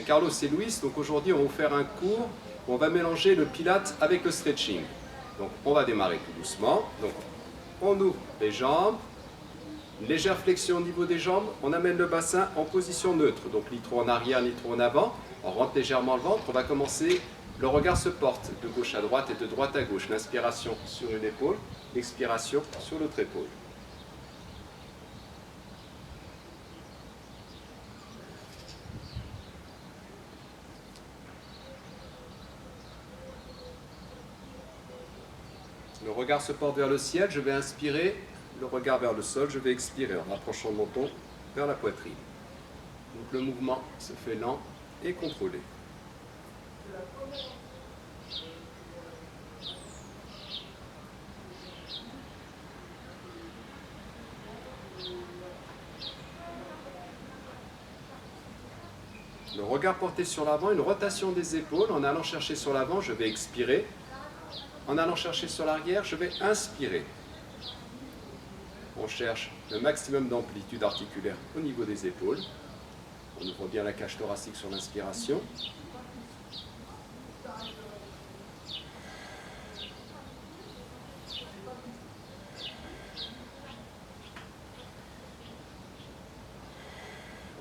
Carlos et Luis. Donc aujourd'hui, on va vous faire un cours où on va mélanger le Pilates avec le stretching. Donc on va démarrer tout doucement. Donc on ouvre les jambes, une légère flexion au niveau des jambes. On amène le bassin en position neutre. Donc ni trop en arrière, ni trop en avant. On rentre légèrement le ventre. On va commencer. Le regard se porte de gauche à droite et de droite à gauche. L'inspiration sur une épaule, l'expiration sur l'autre épaule. Le regard se porte vers le ciel, je vais inspirer, le regard vers le sol, je vais expirer en rapprochant le menton vers la poitrine. Donc le mouvement se fait lent et contrôlé. Le regard porté sur l'avant, une rotation des épaules. En allant chercher sur l'avant, je vais expirer. En allant chercher sur l'arrière, je vais inspirer. On cherche le maximum d'amplitude articulaire au niveau des épaules. On ouvre bien la cage thoracique sur l'inspiration.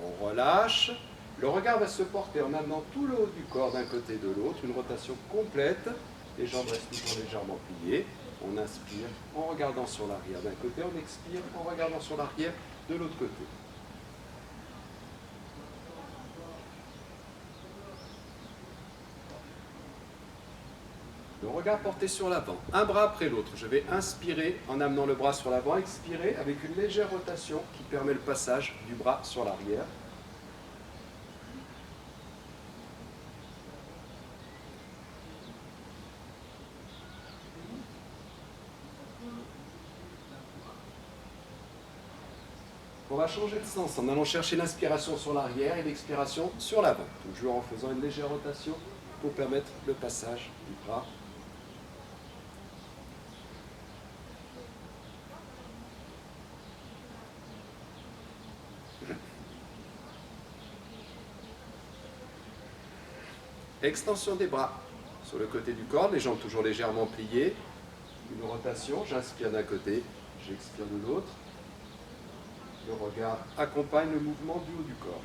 On relâche. Le regard va se porter en amenant tout le haut du corps d'un côté et de l'autre, une rotation complète. Les jambes restent toujours légèrement pliées. On inspire en regardant sur l'arrière d'un côté, on expire en regardant sur l'arrière de l'autre côté. Le regard porté sur l'avant, un bras après l'autre. Je vais inspirer en amenant le bras sur l'avant, expirer avec une légère rotation qui permet le passage du bras sur l'arrière. On va changer de sens en allant chercher l'inspiration sur l'arrière et l'expiration sur l'avant, toujours en faisant une légère rotation pour permettre le passage du bras. Extension des bras sur le côté du corps, les jambes toujours légèrement pliées. Une rotation, j'inspire d'un côté, j'expire de l'autre. Le regard accompagne le mouvement du haut du corps.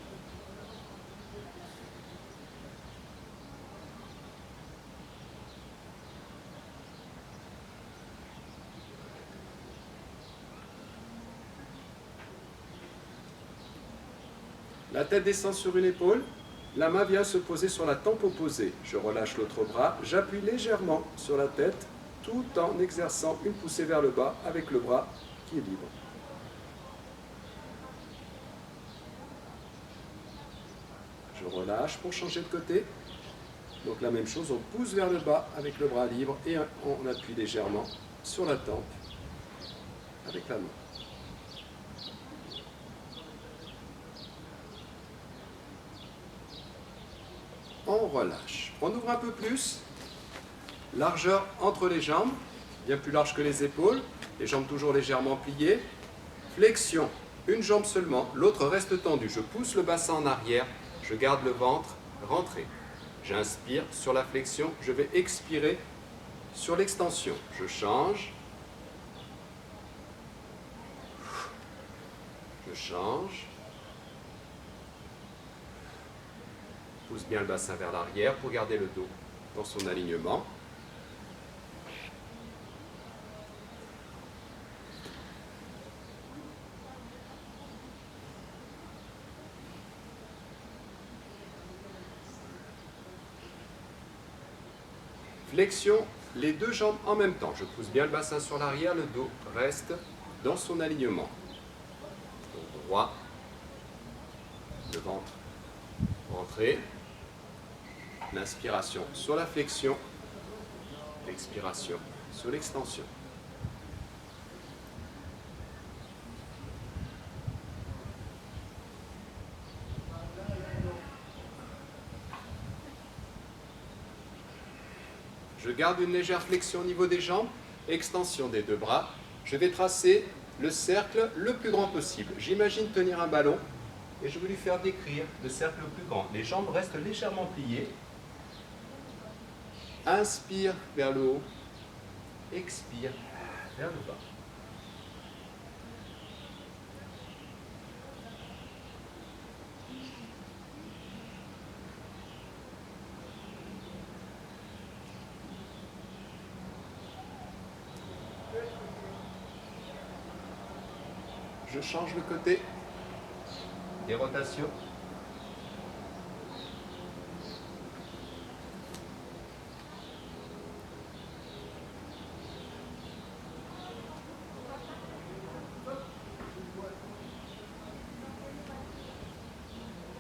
La tête descend sur une épaule, la main vient se poser sur la tempe opposée. Je relâche l'autre bras, j'appuie légèrement sur la tête tout en exerçant une poussée vers le bas avec le bras qui est libre. Je relâche pour changer de côté. Donc la même chose, on pousse vers le bas avec le bras libre et on appuie légèrement sur la tempe avec la main. On relâche. On ouvre un peu plus. Largeur entre les jambes, bien plus large que les épaules. Les jambes toujours légèrement pliées. Flexion, une jambe seulement, l'autre reste tendue. Je pousse le bassin en arrière. Je garde le ventre rentré. J'inspire sur la flexion, je vais expirer sur l'extension. Je change. Je change. Pousse bien le bassin vers l'arrière pour garder le dos dans son alignement. Flexion, les deux jambes en même temps. Je pousse bien le bassin sur l'arrière, le dos reste dans son alignement. Donc droit, le ventre rentré, l'inspiration sur la flexion, l'expiration sur l'extension. Je garde une légère flexion au niveau des jambes, extension des deux bras. Je vais tracer le cercle le plus grand possible. J'imagine tenir un ballon et je vais lui faire décrire le cercle le plus grand. Les jambes restent légèrement pliées. Inspire vers le haut, expire vers le bas. Je change le côté. Des rotations.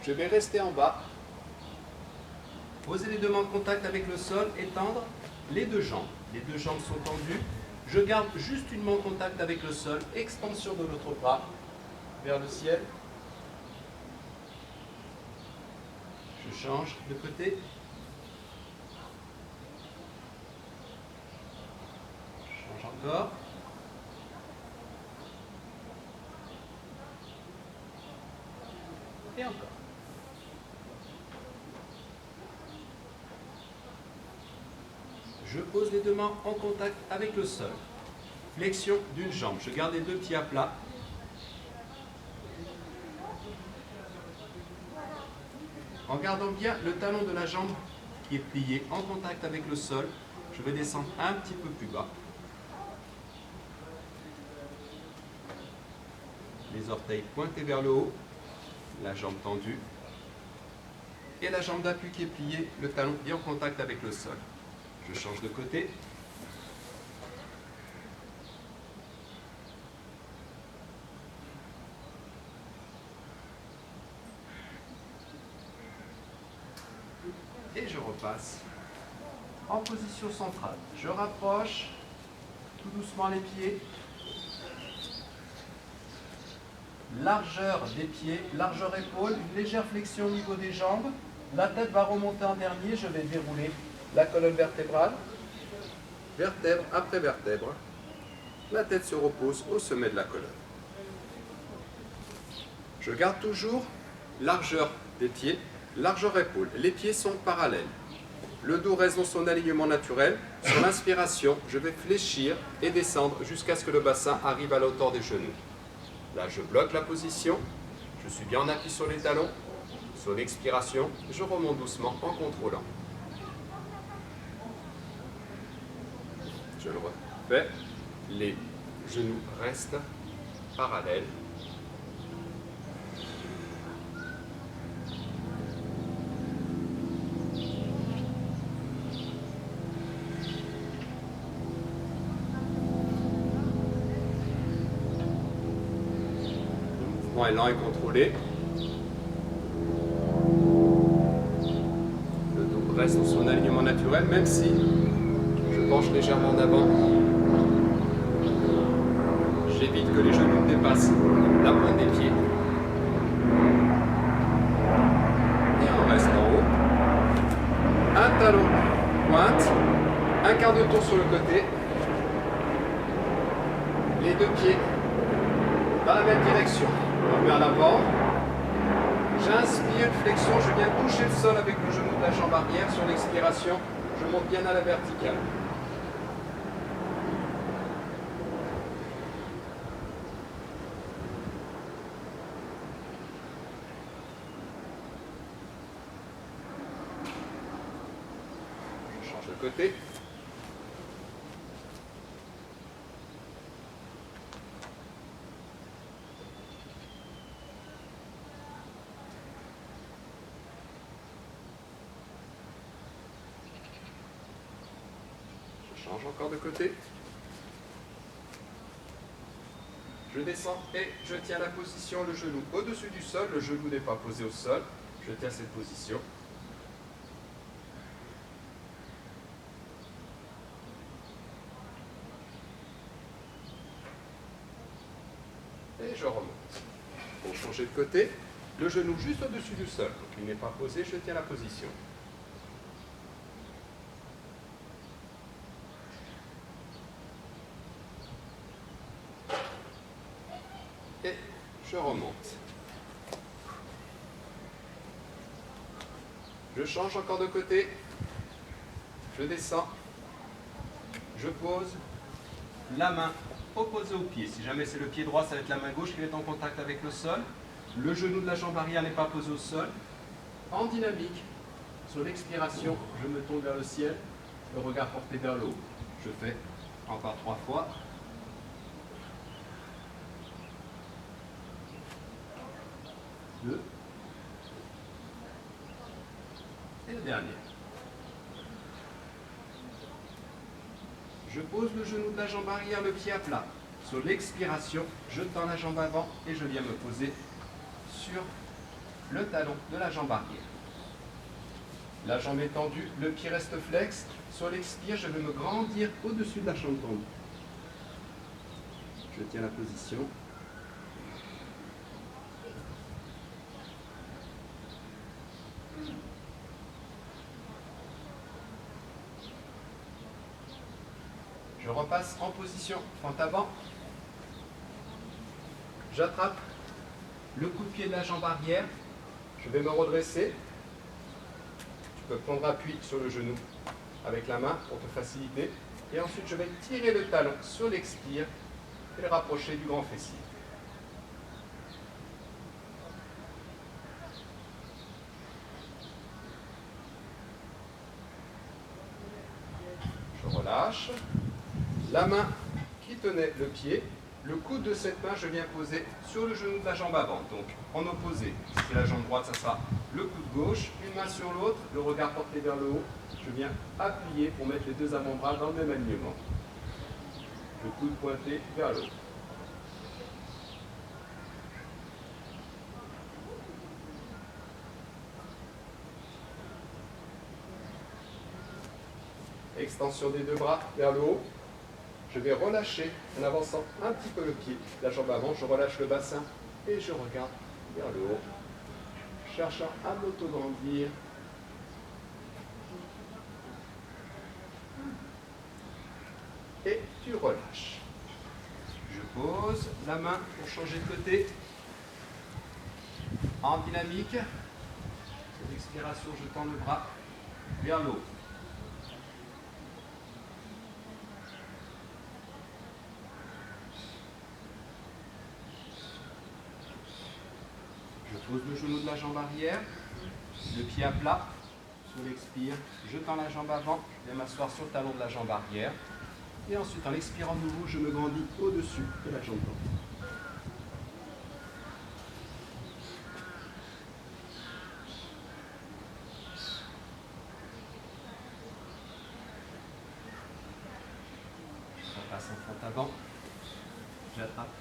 Je vais rester en bas. Poser les deux mains en contact avec le sol, étendre les deux jambes. Les deux jambes sont tendues. Je garde juste une main en contact avec le sol, extension de l'autre bras vers le ciel. Je change de côté. Je change encore. Et encore. Je pose les deux mains en contact avec le sol. Flexion d'une jambe. Je garde les deux pieds à plat. En gardant bien le talon de la jambe qui est plié en contact avec le sol, je vais descendre un petit peu plus bas. Les orteils pointés vers le haut, la jambe tendue. Et la jambe d'appui qui est pliée, le talon bien en contact avec le sol. Je change de côté. Et je repasse en position centrale. Je rapproche tout doucement les pieds. Largeur des pieds, largeur épaule, une légère flexion au niveau des jambes. La tête va remonter en dernier, je vais dérouler la colonne vertébrale. Vertèbre après vertèbre. La tête se repose au sommet de la colonne. Je garde toujours largeur des pieds, largeur épaule. Les pieds sont parallèles. Le dos reste dans son alignement naturel. Sur l'inspiration, je vais fléchir et descendre jusqu'à ce que le bassin arrive à la hauteur des genoux. Là, je bloque la position. Je suis bien en appui sur les talons. Sur l'expiration, je remonte doucement en contrôlant. Je le refais. Les genoux restent parallèles. Le mouvement est lent et contrôlé. Le dos reste dans son alignement naturel, même si je penche légèrement en avant. J'évite que les genoux dépassent la pointe des pieds. Et on reste en haut. Un talon pointe, un quart de tour sur le côté. Les deux pieds dans la même direction. On vers l'avant. J'inspire, flexion, je viens toucher le sol avec le genou de la jambe arrière. Sur l'expiration, je monte bien à la verticale. Je change de côté. Change encore de côté. Je descends et je tiens la position, le genou au-dessus du sol. Le genou n'est pas posé au sol. Je tiens cette position. Et je remonte. Pour changer de côté, le genou juste au-dessus du sol. Donc il n'est pas posé, je tiens la position. Et je remonte. Je change encore de côté. Je descends. Je pose. La main opposée au pied. Si jamais c'est le pied droit, ça va être la main gauche qui va être en contact avec le sol. Le genou de la jambe arrière n'est pas posé au sol. En dynamique, sur l'expiration, je me tourne vers le ciel, le regard porté vers le haut. Je fais encore 3 fois. Deux. Et le dernier. Je pose le genou de la jambe arrière, le pied à plat. Sur l'expiration, je tends la jambe avant et je viens me poser sur le talon de la jambe arrière. La jambe est tendue, le pied reste flex. Sur l'expire, je vais me grandir au-dessus de la jambe tendue. Je tiens la position. Je repasse en position fente avant. J'attrape le coup de pied de la jambe arrière. Je vais me redresser. Tu peux prendre appui sur le genou avec la main pour te faciliter. Et ensuite, je vais tirer le talon sur l'expire et le rapprocher du grand fessier. Je relâche. La main qui tenait le pied, le coude de cette main, je viens poser sur le genou de la jambe avant. Donc, en opposé, si c'est la jambe droite, ça sera le coude gauche, une main sur l'autre, le regard porté vers le haut. Je viens appuyer pour mettre les deux avant-bras dans le même alignement. Le coude pointé vers le haut. Extension des deux bras vers le haut. Je vais relâcher en avançant un petit peu le pied, la jambe avant, je relâche le bassin et je regarde vers le haut, cherchant à m'auto-grandir. Et tu relâches. Je pose la main pour changer de côté. En dynamique. Sur l'expiration, je tends le bras vers le haut. Je pose le genou de la jambe arrière, le pied à plat, sur l'expire, je tends la jambe avant, je viens m'asseoir sur le talon de la jambe arrière, et ensuite en expirant de nouveau, je me grandis au-dessus de la jambe tendue. Je passe en fente avant, j'attrape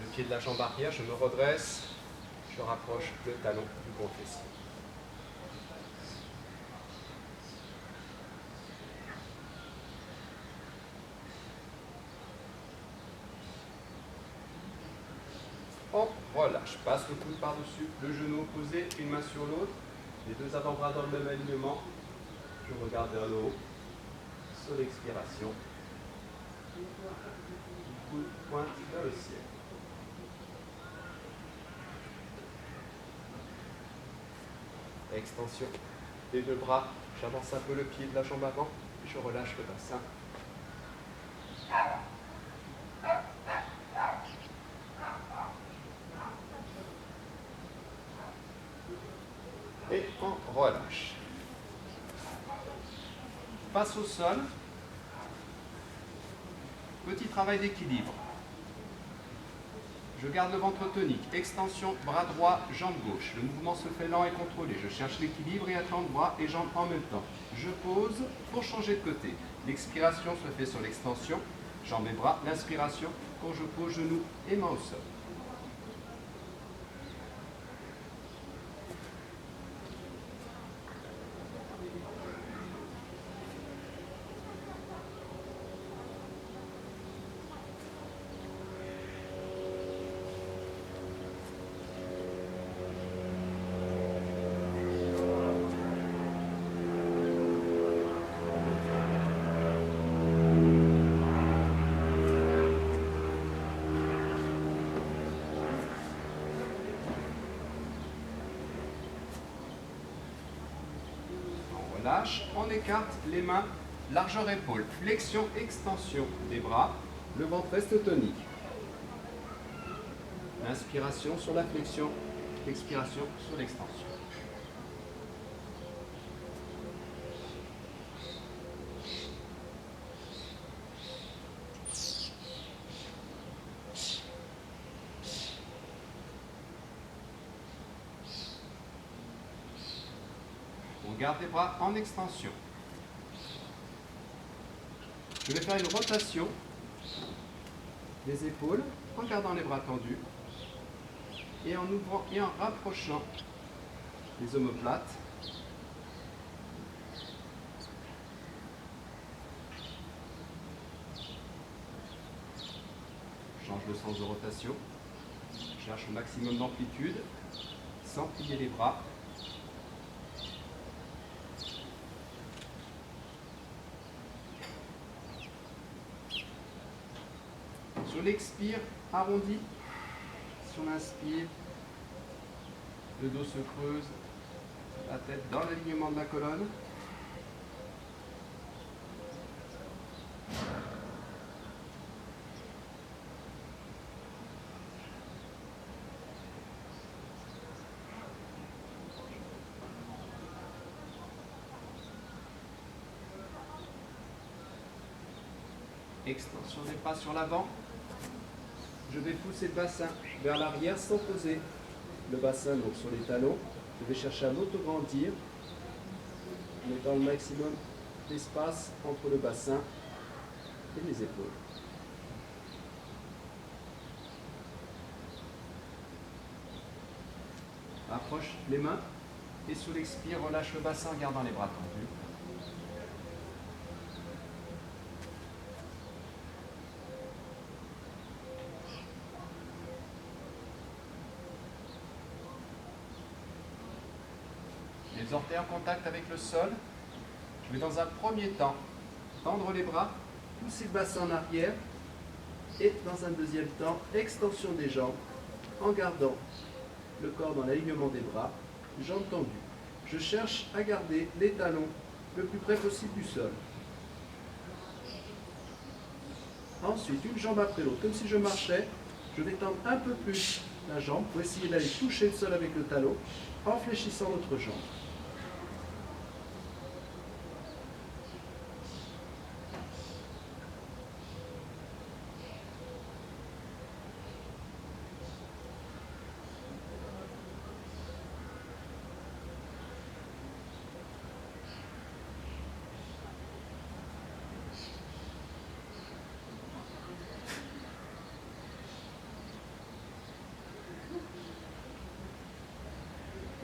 le pied de la jambe arrière, je me redresse. Je rapproche le talon du grand fessier. On relâche. Passe le coude par-dessus, le genou opposé, une main sur l'autre. Les deux avant-bras dans le même alignement. Je regarde vers le haut. Sur l'expiration. Le coude pointe vers le ciel. Extension des deux bras, j'avance un peu le pied de la jambe avant, et je relâche le bassin. Et on relâche. Passe au sol. Petit travail d'équilibre. Je garde le ventre tonique, extension, bras droit, jambe gauche. Le mouvement se fait lent et contrôlé. Je cherche l'équilibre et attends bras et jambes en même temps. Je pose pour changer de côté. L'expiration se fait sur l'extension, jambes et bras. L'inspiration, quand je pose genoux et mains au sol. relâche, on écarte les mains, largeur épaule, flexion, extension des bras, le ventre reste tonique. Inspiration sur la flexion, expiration sur l'extension. On garde les bras en extension. Je vais faire une rotation des épaules en gardant les bras tendus et en ouvrant et en rapprochant les omoplates. Change le sens de rotation. Cherche au maximum d'amplitude sans plier les bras. Sur l'expire, arrondi. Sur l'inspire, le dos se creuse, la tête dans l'alignement de la colonne. Extension des bras sur l'avant. Je vais pousser le bassin vers l'arrière sans poser le bassin donc sur les talons. Je vais chercher à m'auto-grandir, mettant le maximum d'espace entre le bassin et les épaules. Approche les mains et sous l'expire, relâche le bassin en gardant les bras tendus. Les orteils en contact avec le sol. Je vais dans un premier temps tendre les bras, pousser le bassin en arrière et dans un deuxième temps, extension des jambes en gardant le corps dans l'alignement des bras, jambes tendues. Je cherche à garder les talons le plus près possible du sol. Ensuite, une jambe après l'autre, comme si je marchais, je vais tendre un peu plus la jambe pour essayer d'aller toucher le sol avec le talon en fléchissant l'autre jambe.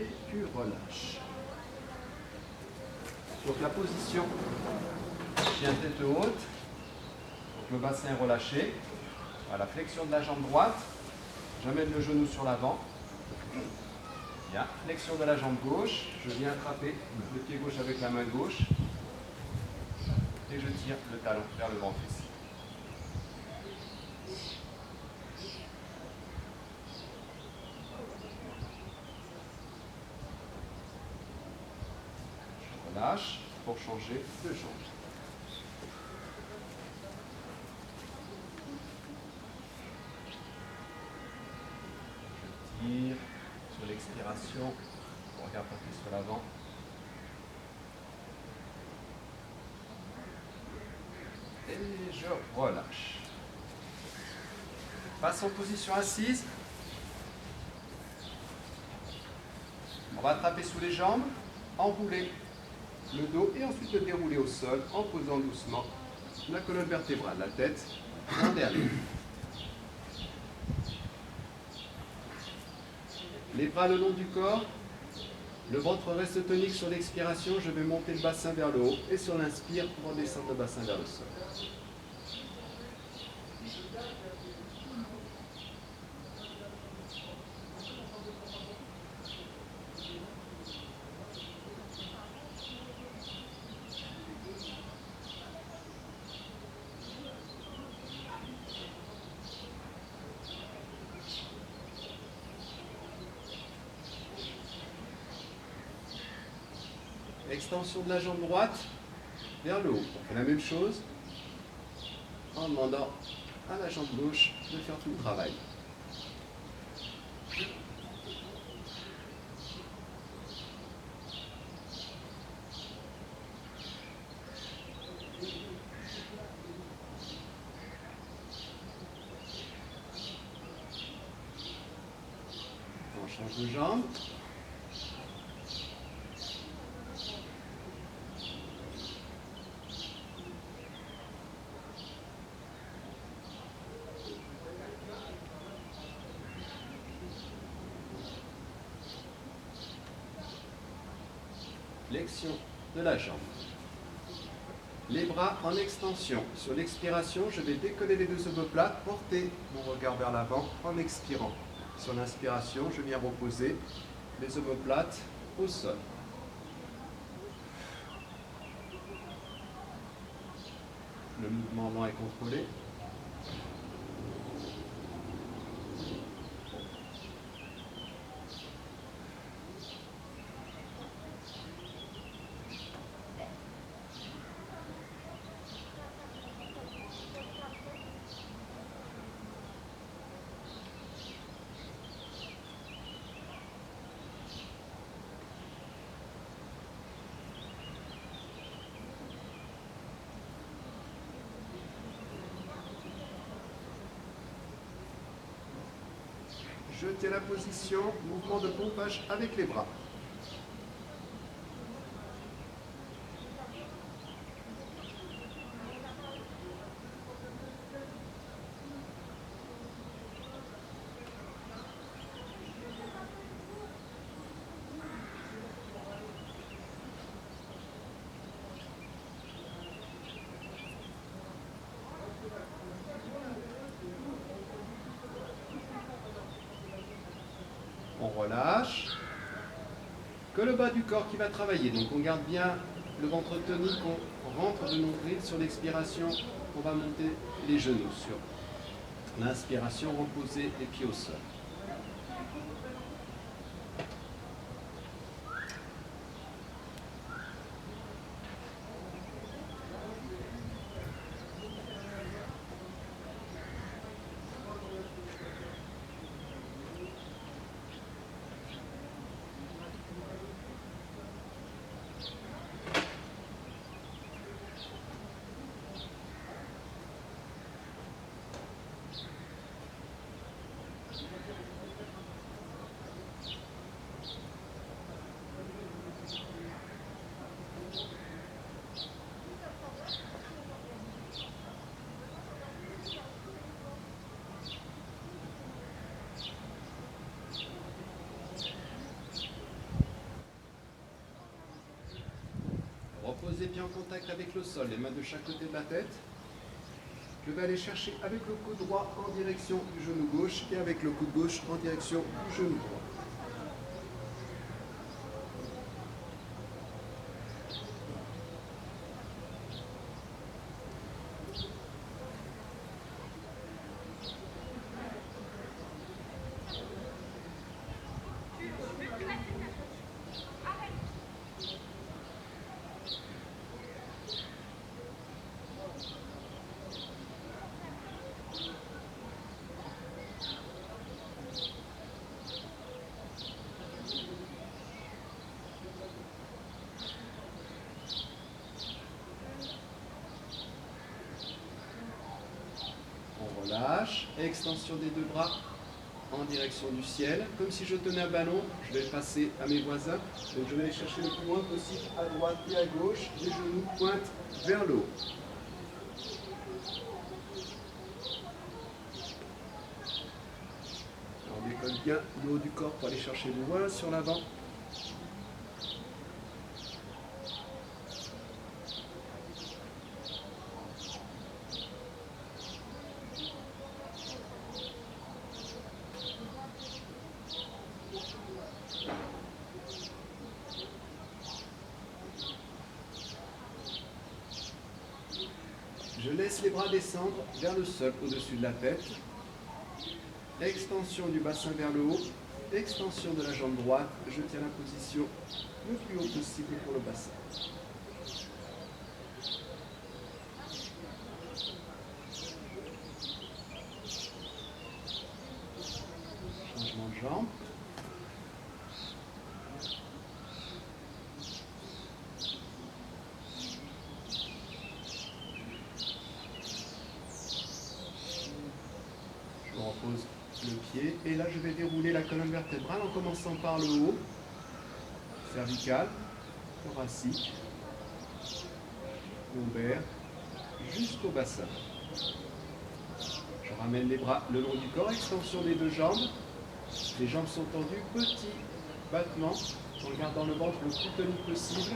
Et tu relâches. Donc la position chien tête haute, donc le bassin est relâché. Voilà, flexion de la jambe droite, j'amène le genou sur l'avant. Bien, flexion de la jambe gauche, je viens attraper le pied gauche avec la main gauche et je tire le talon vers le ventre ici. Relâche pour changer de jambe. Je tire sur l'expiration, on regarde passer sur l'avant. Et je relâche. Passe en position assise. On va attraper sous les jambes, enrouler le dos et ensuite le dérouler au sol en posant doucement la colonne vertébrale, la tête en derrière. Les bras le long du corps, le ventre reste tonique sur l'expiration, je vais monter le bassin vers le haut et sur l'inspire, redescendre le bassin vers le sol. Extension de la jambe droite vers le haut. On fait la même chose en demandant à la jambe gauche de faire tout le travail. On change de jambe. Flexion de la jambe. Les bras en extension. Sur l'expiration, je vais décoller les deux omoplates, porter mon regard vers l'avant en expirant. Sur l'inspiration, je viens reposer les omoplates au sol. Le mouvement lent est contrôlé. Jetez la position, mouvement de pompage avec les bras. On relâche, que le bas du corps qui va travailler. Donc on garde bien le ventre tonique, on rentre de nombril sur l'expiration, on va monter les genoux sur l'inspiration, reposer les pieds au sol. Reposez bien en contact avec le sol, les mains de chaque côté de la tête. Je vais aller chercher avec le coude droit en direction du genou gauche et avec le coude gauche en direction du genou droit. Relâche, extension des deux bras en direction du ciel, comme si je tenais un ballon, je vais le passer à mes voisins, donc je vais aller chercher le plus loin possible à droite et à gauche, les genoux pointent vers le haut. On décolle bien le haut du corps pour aller chercher loin sur l'avant. Je laisse les bras descendre vers le sol au-dessus de la tête. Extension du bassin vers le haut. Extension de la jambe droite, je tiens la position le plus haut possible pour le bassin. Changement de jambe. Je repose le pied et là je vais dérouler la colonne vertébrale en commençant par le haut, cervical, thoracique, lombaire, jusqu'au bassin. Je ramène les bras le long du corps, extension des deux jambes. Les jambes sont tendues, petit battement en gardant le ventre le plus tonique possible.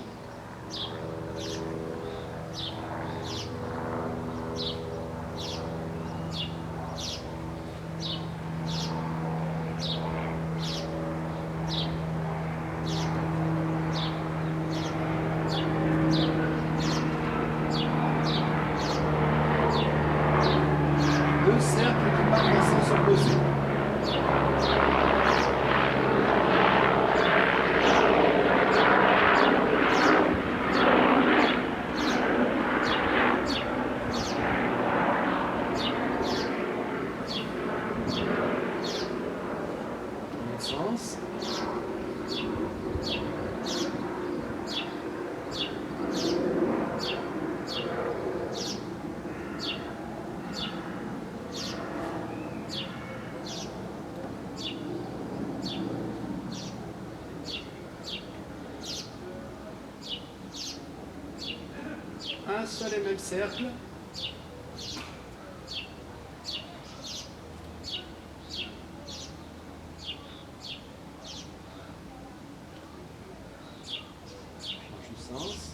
Deux cercles qui partent sans s'opposer. Sens. Un seul et même cercle. Sens.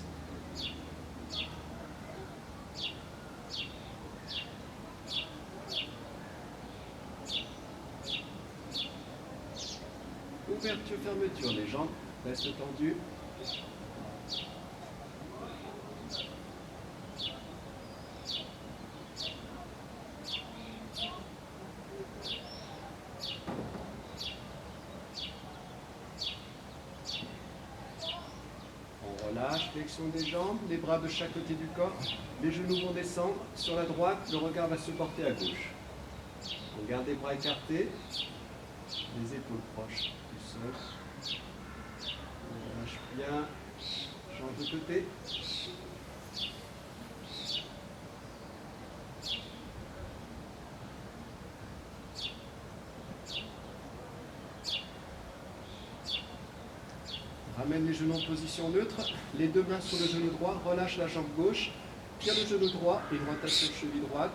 Ouverture, fermeture, les jambes restent tendues. Relâche, flexion des jambes, les bras de chaque côté du corps, les genoux vont descendre sur la droite, le regard va se porter à gauche. On garde les bras écartés, les épaules proches du sol. On relâche bien, change de côté. Ramène les genoux en position neutre, les deux mains sur le genou droit, relâche la jambe gauche, tire le genou droit et rotation cheville droite.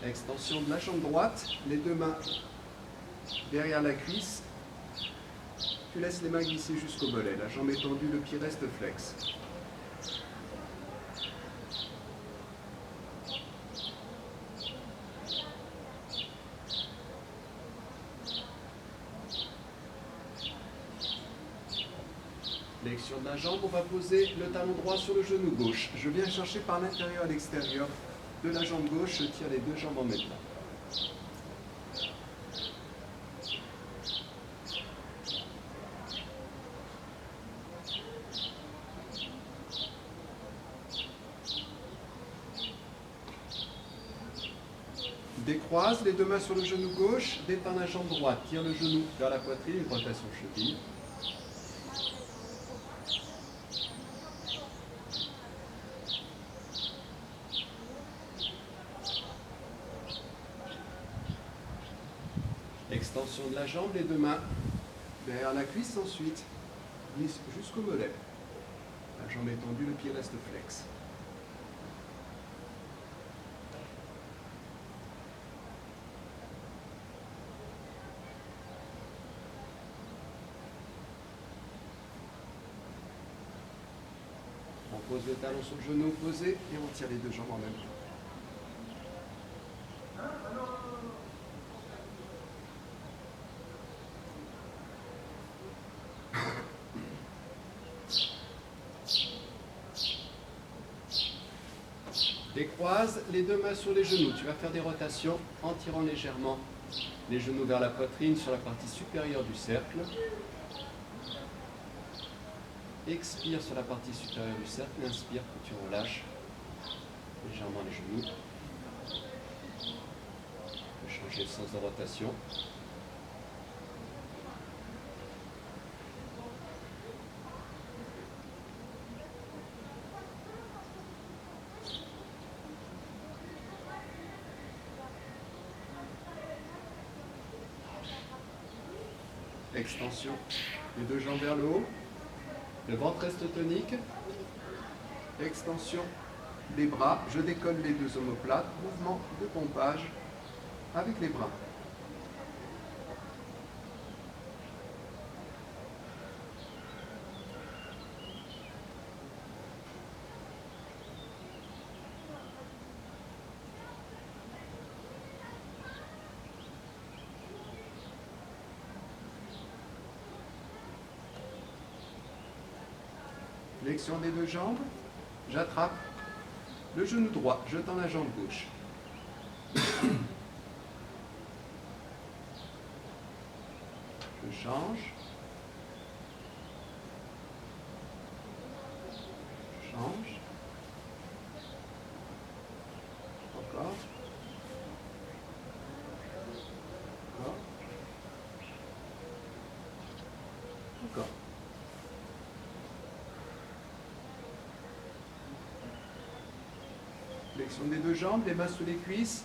Extension de la jambe droite, les deux mains derrière la cuisse. Tu laisses les mains glisser jusqu'au mollet. La jambe est tendue, le pied reste flex. Flexion de la jambe, on va poser le talon droit sur le genou gauche. Je viens chercher par l'intérieur à l'extérieur de la jambe gauche, je tire les deux jambes en même temps. Décroise, les deux mains sur le genou gauche, détends la jambe droite, tire le genou vers la poitrine, une rotation cheville. Extension de la jambe, les deux mains derrière la cuisse, ensuite glisse jusqu'au mollet. La jambe est tendue, le pied reste flex. On pose le talon sur le genou opposé et on tire les deux jambes en même temps. Et croise les deux mains sur les genoux. Tu vas faire des rotations en tirant légèrement les genoux vers la poitrine sur la partie supérieure du cercle. Expire sur la partie supérieure du cercle. Inspire quand tu relâches légèrement les genoux. Tu peux changer le sens de rotation. Extension des deux jambes vers le haut. Le ventre reste tonique. Extension des bras. Je décolle les deux omoplates. Mouvement de pompage avec les bras. Flexion des deux jambes, j'attrape le genou droit, je tends la jambe gauche. Je change. Je change. Encore. Encore. Encore. Flexion des deux jambes, les mains sous les cuisses,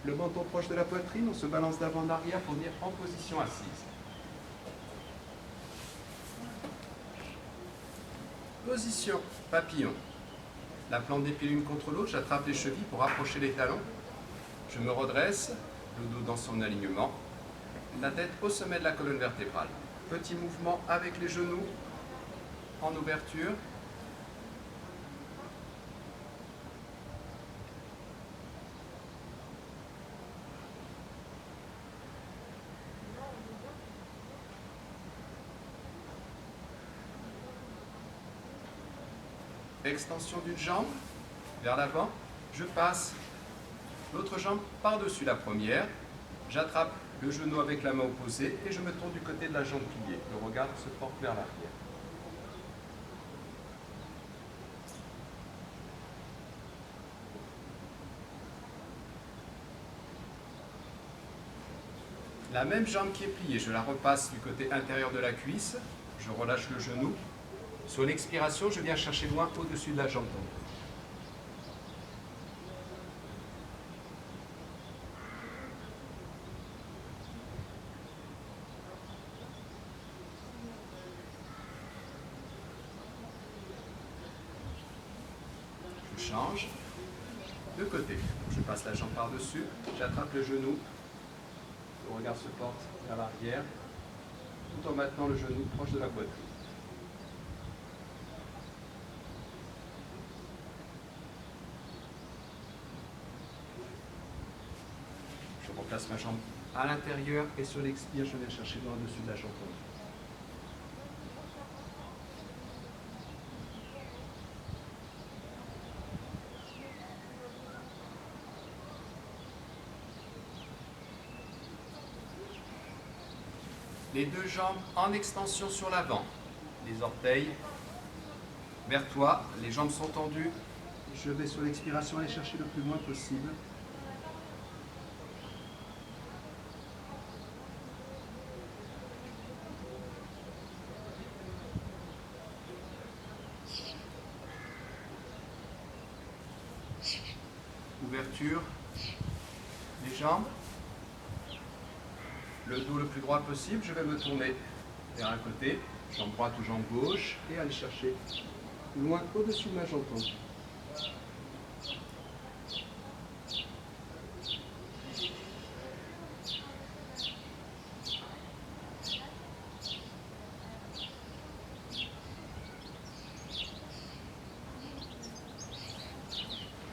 le menton proche de la poitrine, on se balance d'avant en arrière pour venir en position assise. Position papillon. La plante des pieds l'une contre l'autre, j'attrape les chevilles pour rapprocher les talons. Je me redresse, le dos dans son alignement, la tête au sommet de la colonne vertébrale. Petit mouvement avec les genoux en ouverture. Extension d'une jambe vers l'avant, je passe l'autre jambe par-dessus la première, j'attrape le genou avec la main opposée et je me tourne du côté de la jambe pliée. Le regard se porte vers l'arrière. La même jambe qui est pliée, je la repasse du côté intérieur de la cuisse, je relâche le genou. Sur l'expiration, je viens chercher loin au-dessus de la jambe tendue. Je change de côté. Je passe la jambe par-dessus, j'attrape le genou, le regard se porte vers l'arrière, tout en maintenant le genou proche de la poitrine. Je replace ma jambe à l'intérieur et sur l'expire, je viens chercher loin au-dessus de la jambe tendue. Les deux jambes en extension sur l'avant, les orteils vers toi, les jambes sont tendues. Je vais sur l'expiration aller chercher le plus loin possible. Ouverture des jambes. Le dos le plus droit possible, je vais me tourner vers un côté, jambe droite ou jambe gauche, et aller chercher loin au-dessus de ma jambe tendue.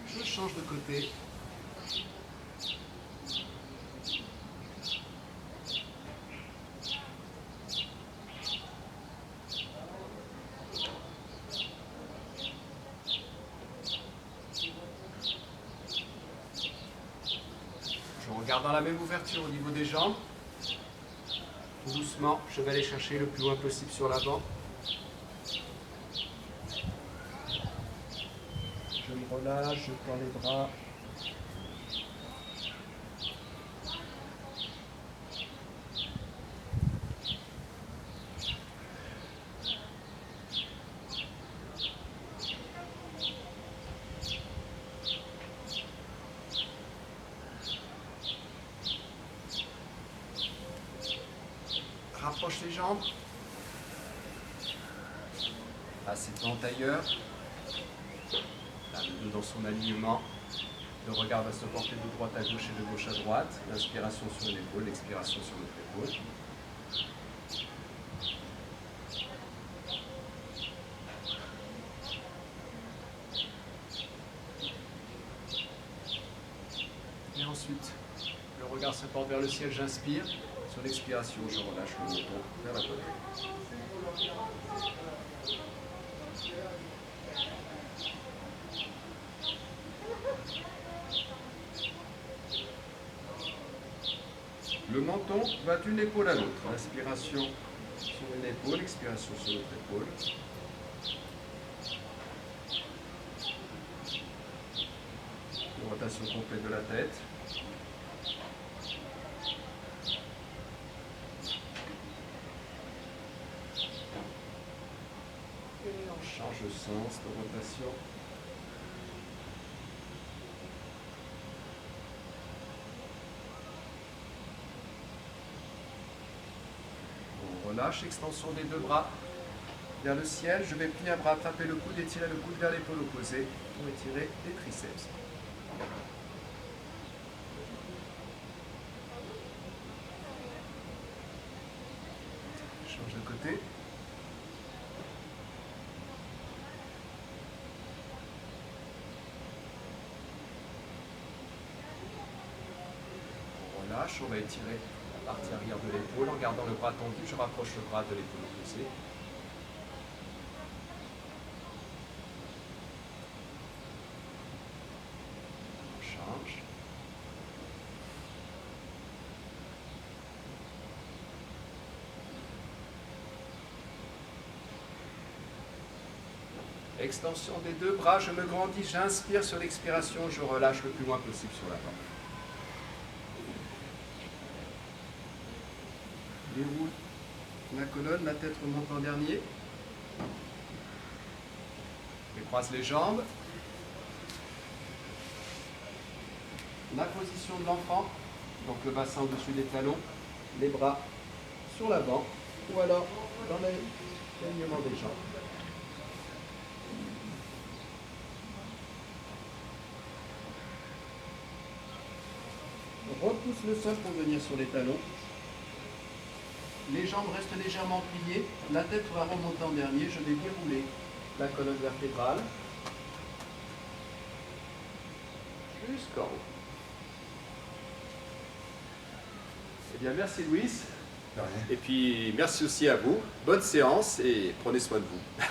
Je change de côté. En gardant la même ouverture au niveau des jambes, tout doucement, je vais aller chercher le plus loin possible sur l'avant. Je me relâche, je tends les bras. Rapproche les jambes. Assieds-toi en tailleur. Dans son alignement. Le regard va se porter de droite à gauche et de gauche à droite. L'inspiration sur l'épaule, l'expiration sur l'autre épaule. Et ensuite, le regard se porte vers le ciel, j'inspire. Sur l'expiration, je relâche le menton vers la poitrine. Le menton va d'une épaule à l'autre. Inspiration sur une épaule, expiration sur l'autre épaule. Une rotation complète de la tête. Et on change de sens de rotation. On relâche, extension des deux bras vers le ciel. Je vais plier un bras, attraper le coude, étirer le coude vers l'épaule opposée pour étirer les triceps. Change de côté. On relâche, on va étirer la partie arrière de l'épaule en gardant le bras tendu. Je rapproche le bras de l'épaule opposée. On change. Extension des deux bras, je me grandis, j'inspire sur l'expiration, je relâche le plus loin possible sur l'avant. Déroule la colonne, la tête remonte en dernier. Je croise les jambes. La position de l'enfant, donc le bassin au-dessus des talons, les bras sur l'avant, ou alors dans l'alignement des jambes. On repousse le sol pour venir sur les talons. Les jambes restent légèrement pliées, la tête va remonter en dernier, je vais dérouler la colonne vertébrale jusqu'en haut. Eh bien, merci Louis. Et puis, merci aussi à vous. Bonne séance et prenez soin de vous.